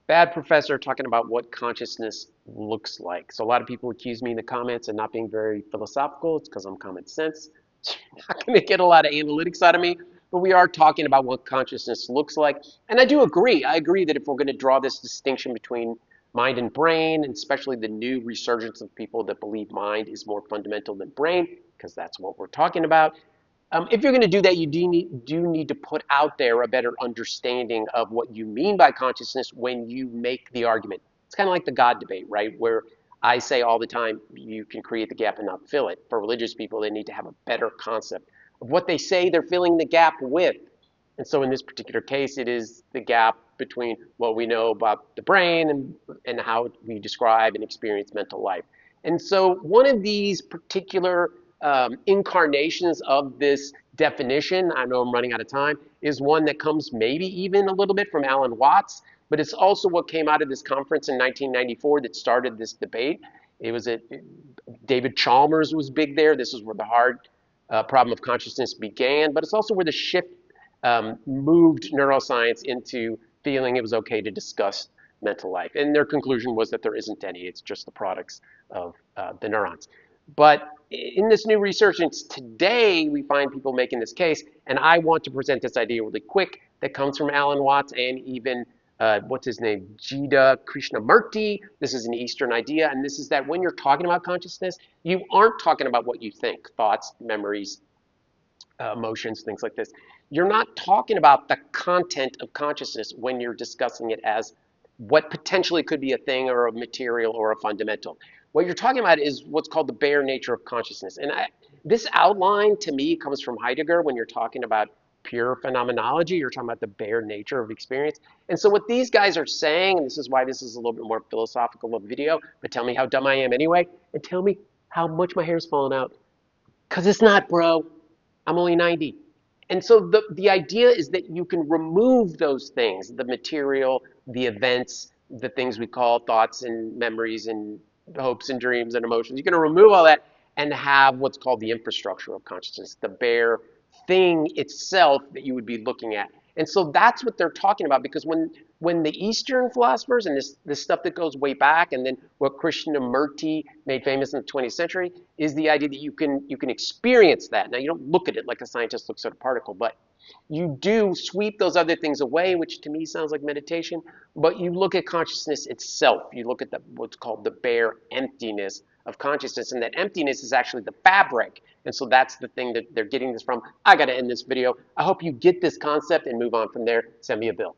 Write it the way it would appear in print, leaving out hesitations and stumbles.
bad professor talking about what consciousness looks like. So a lot of people accuse me in the comments of not being very philosophical. It's because I'm common sense. You're not going to get a lot of analytics out of me, but we are talking about what consciousness looks like. And I do agree. I agree that if we're going to draw this distinction between mind and brain, and especially the new resurgence of people that believe mind is more fundamental than brain, because that's what we're talking about, if you're going to do that, you do need to put out there a better understanding of what you mean by consciousness when you make the argument. It's kind of like the God debate, right? Where I say all the time, you can create the gap and not fill it. For religious people, they need to have a better concept of what they say they're filling the gap with. And so in this particular case, it is the gap between what we know about the brain and how we describe and experience mental life. And so one of these particular incarnations of this definition, I know I'm running out of time, is one that comes maybe even a little bit from Alan Watts, but it's also what came out of this conference in 1994 that started this debate. It was David Chalmers was big there. This is where the hard problem of consciousness began, but it's also where the shift moved neuroscience into feeling it was okay to discuss mental life. And their conclusion was that there isn't any, it's just the products of the neurons. But in this new research, and today we find people making this case, and I want to present this idea really quick that comes from Alan Watts and even, what's his name, Jiddu Krishnamurti. This is an Eastern idea, and this is that when you're talking about consciousness, you aren't talking about what you think, thoughts, memories, emotions, things like this. You're not talking about the content of consciousness when you're discussing it as what potentially could be a thing or a material or a fundamental. What you're talking about is what's called the bare nature of consciousness. And this outline to me comes from Heidegger when you're talking about pure phenomenology. You're talking about the bare nature of experience. And so what these guys are saying, and this is why this is a little bit more philosophical of a video, but tell me how dumb I am anyway, and tell me how much my hair's falling out. Because it's not, bro. I'm only 90. And so the idea is that you can remove those things, the material, the events, the things we call thoughts and memories and hopes and dreams and emotions. You're going to remove all that and have what's called the infrastructure of consciousness, the bare thing itself that you would be looking at. And so that's what they're talking about, because when the Eastern philosophers and this stuff that goes way back, and then what Krishnamurti made famous in the 20th century is the idea that you can experience that. Now you don't look at it like a scientist looks at a particle, but you do sweep those other things away, which to me sounds like meditation. But you look at consciousness itself. You look at what's called the bare emptiness of consciousness, and that emptiness is actually the fabric. And so that's the thing that they're getting this from. I got to end this video. I hope you get this concept and move on from there. Send me a bill.